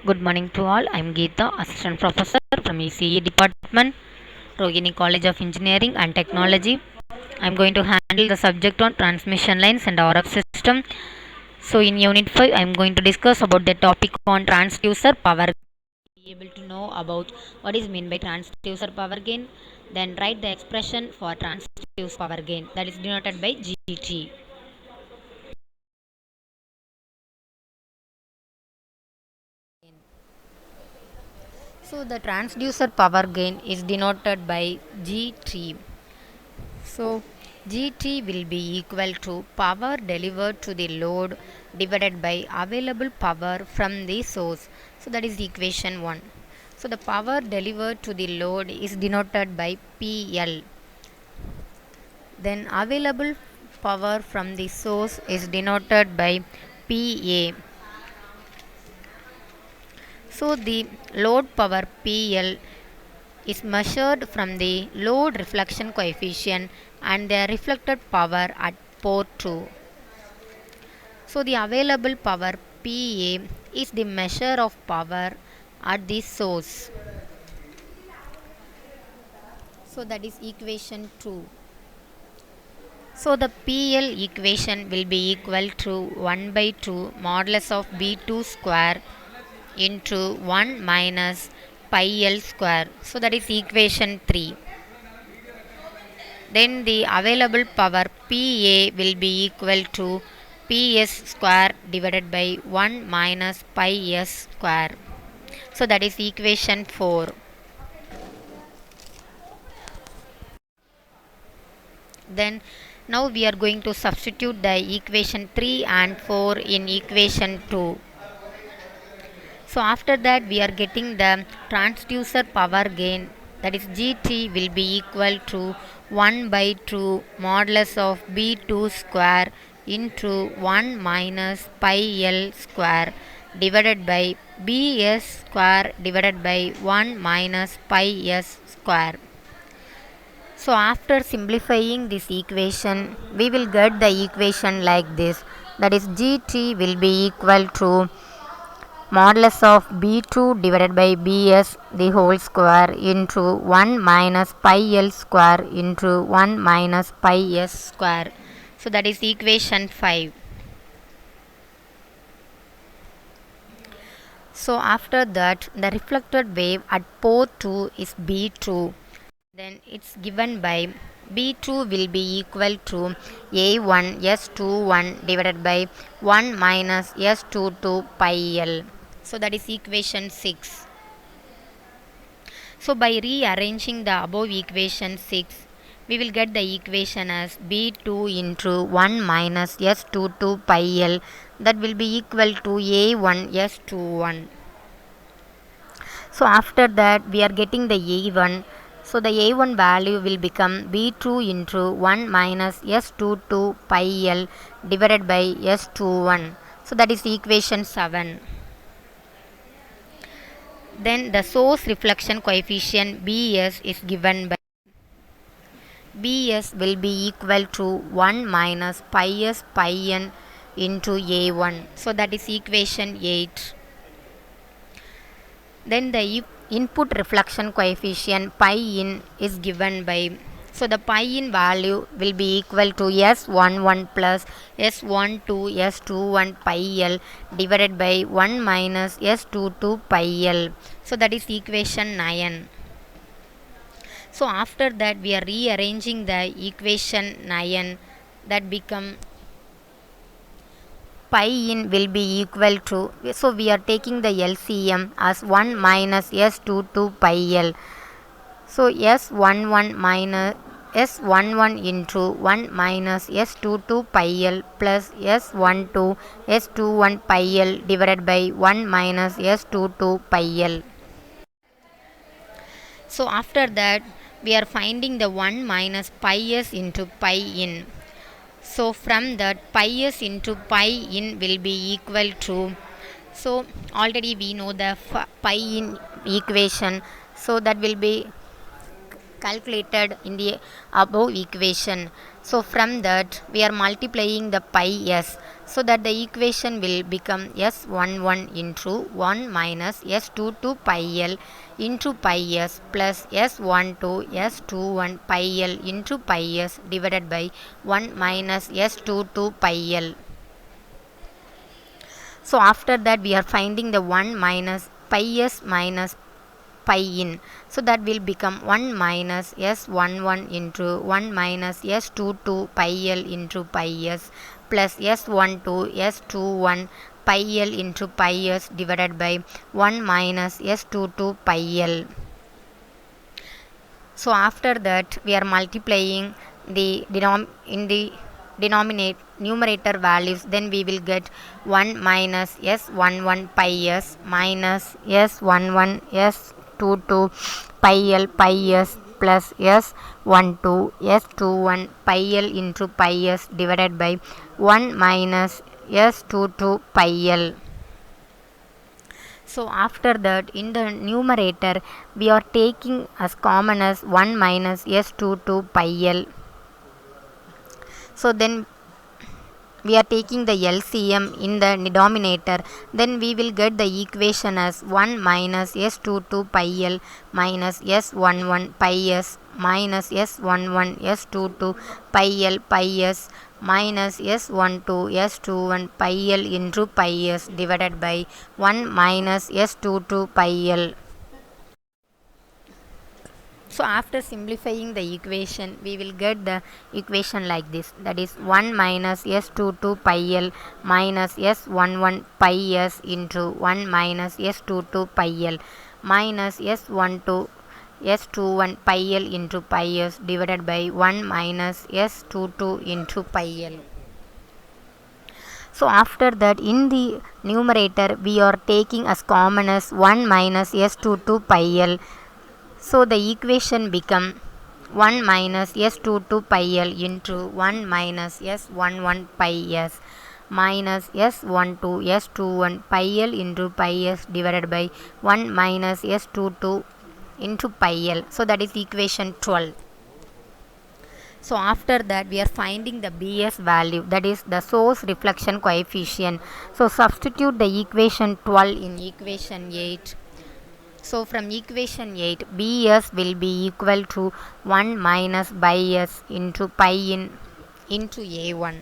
Good morning to all. I'm Geeta, Assistant Professor from ECE Department, Rohini College of Engineering and Technology. I'm going to handle the subject on transmission lines and RF system. So in Unit 5, I'm going to discuss about the topic on transducer power. Be able to know about what is meant by transducer power gain. Then write the expression for transducer power gain, that is denoted by GT. So the transducer power gain is denoted by G3. So Gt will be equal to power delivered to the load divided by available power from the source. So that is equation 1. So the power delivered to the load is denoted by PL. Then available power from the source is denoted by PA. So the load power PL is measured from the load reflection coefficient and the reflected power at port 2. So the available power PA is the measure of power at the source. So that is equation 2. So the PL equation will be equal to 1 by 2 modulus of B2 square into 1 minus pi L square. So that is equation 3. Then the available power PA will be equal to PS square divided by 1 minus pi S square. So that is equation 4. Then now we are going to substitute the equation 3 and 4 in equation 2. So after that we are getting the transducer power gain, that is Gt will be equal to 1 by 2 modulus of B2 square into 1 minus pi L square divided by Bs square divided by 1 minus pi S square. So after simplifying this equation, we will get the equation like this, that is Gt will be equal to modulus of B2 divided by Bs the whole square into 1 minus pi L square into 1 minus pi S square. So that is equation 5. So after that the reflected wave at port 2 is B2. Then it's given by B2 will be equal to A1 S21 divided by 1 minus S22 pi L. So that is equation 6. So by rearranging the above equation 6, we will get the equation as B2 into 1 minus S22 pi L, that will be equal to A1 S21. So after that we are getting the A1. So the A1 value will become B2 into 1 minus S22 pi L divided by S21. So that is equation 7. Then the source reflection coefficient Bs is given by Bs will be equal to 1 minus pi s pi n into A1. So that is equation 8. Then the input reflection coefficient pi in is given by, so the pi in value will be equal to S11 plus S12 S21 pi L divided by 1 minus S22 pi L. So that is equation 9. So after that we are rearranging the equation 9, that become pi in will be equal to, so we are taking the LCM as 1 minus S22 pi L. So S11 minus S11 into 1 minus S22 pi L plus S12 S21 pi L divided by 1 minus S22 pi L. So after that we are finding the 1 minus pi s into pi in. So from that pi s into pi in will be equal to, so already we know the pi in equation, so that will be calculated in the above equation. So from that we are multiplying the pi s, so that the equation will become s11 into 1 minus s22 pi l into pi s plus s12 s21 pi l into pi s divided by 1 minus s22 pi l. So after that we are finding the 1 minus pi s minus pi in, so that will become 1 minus s11 into 1 minus s22 pi l into pi s plus s12 s21 pi l into pi s divided by 1 minus s22 pi l. So after that we are multiplying the in the denominator numerator values, then we will get 1 minus s11 pi s minus s11 s22 pi l pi s plus s12 s21 pi l into pi s divided by 1 minus s22 pi l. So after that in the numerator we are taking as common as 1 minus s22 pi l. So then we are taking the LCM in the denominator, then we will get the equation as 1 minus s22 pi l minus s11 pi s minus s11 s22 pi l pi s minus s12 s21 pi l into pi s divided by 1 minus s22 pi l. So after simplifying the equation we will get the equation like this, that is 1 minus s22 pi l minus s11 pi s into 1 minus s22 pi l minus s12 s21 pi l into pi s divided by 1 minus s22 into pi l. So after that in the numerator we are taking as common as 1 minus s22 pi l. So the equation become 1 minus s22 pi l into 1 minus s11 pi s minus s12 s21 pi l into pi s divided by 1 minus s22 into pi l. So that is equation 12. So after that we are finding the Bs value, that is the source reflection coefficient. So substitute the equation 12 in equation 8. So from equation 8 Bs will be equal to 1 minus by s into pi in into a1.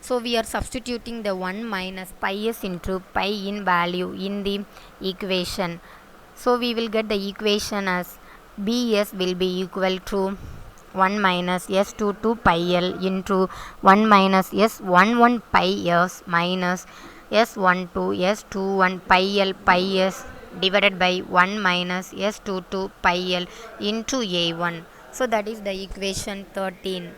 So we are substituting the 1 minus pi s into pi in value in the equation. So we will get the equation as Bs will be equal to 1 minus s22 pi l into 1 minus s11 pi s minus s12 s21 pi l pi s divided by 1 minus s22 pi l into a1. So that is the equation 13.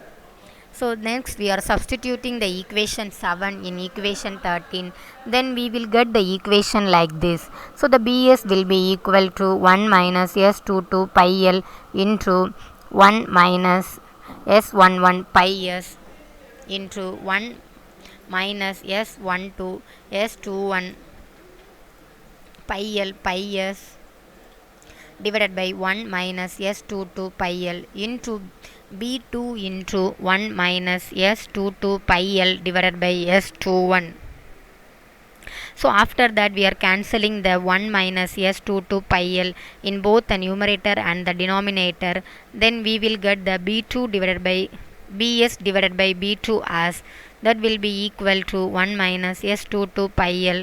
So next we are substituting the equation 7 in equation 13, then we will get the equation like this. So the Bs will be equal to 1 minus s22 pi l into 1 minus s11 pi s into 1 minus s12 s21 pi l pi s divided by 1 minus s22 pi l into b2 into 1 minus s22 pi l divided by s21. So after that we are cancelling the 1 minus s22 pi l in both the numerator and the denominator, then we will get the b2 divided by bs divided by b2 as that will be equal to 1 minus s22 pi l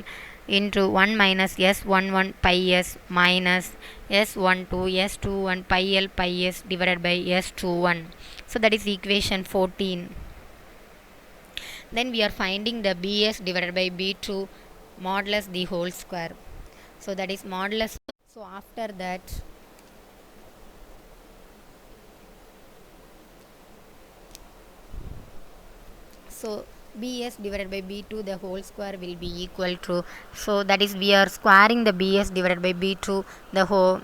into 1 minus s11 pi s minus s12 s21 pi l pi s divided by s21. So that is equation 14. Then we are finding the bs divided by b2 modulus the whole square. So that is modulus. So after that so bs divided by b2 the whole square will be equal to, so that is we are squaring the bs divided by b2 the whole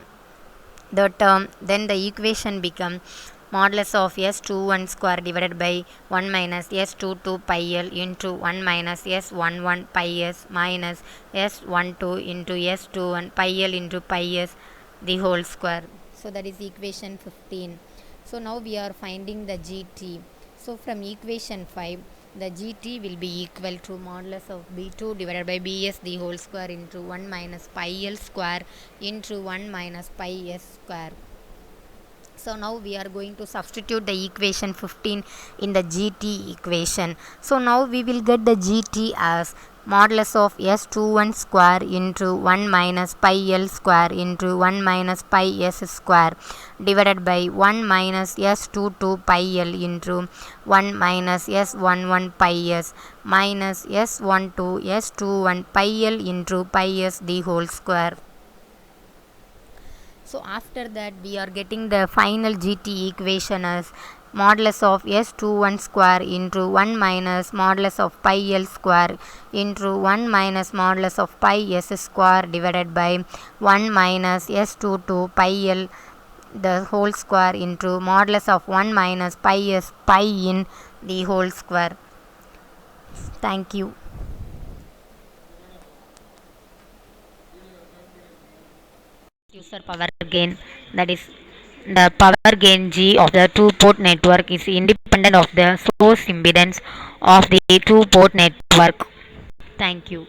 the term, then the equation become modulus of s21 square divided by 1 minus s22 pi l into 1 minus s11 pi s minus s12 into s21 pi l into pi s the whole square. So that is equation 15. So now we are finding the GT. So from equation 5, the GT will be equal to modulus of B2 divided by Bs the whole square into 1 minus pi L square into 1 minus pi S square. So now we are going to substitute the equation 15 in the GT equation. So now we will get the GT as modulus of S21 square into 1 minus pi L square into 1 minus pi S square divided by 1 minus S22 pi L into 1 minus S11 pi S minus S12 S21 pi L into pi S the whole square. So after that we are getting the final GT equation as modulus of S21 square into 1 minus modulus of pi L square into 1 minus modulus of pi S square divided by 1 minus S22 pi L the whole square into modulus of 1 minus pi S pi in the whole square. Thank you. User power gain, that is the power gain G of the two port network is independent of the source impedance of the two port network. Thank you.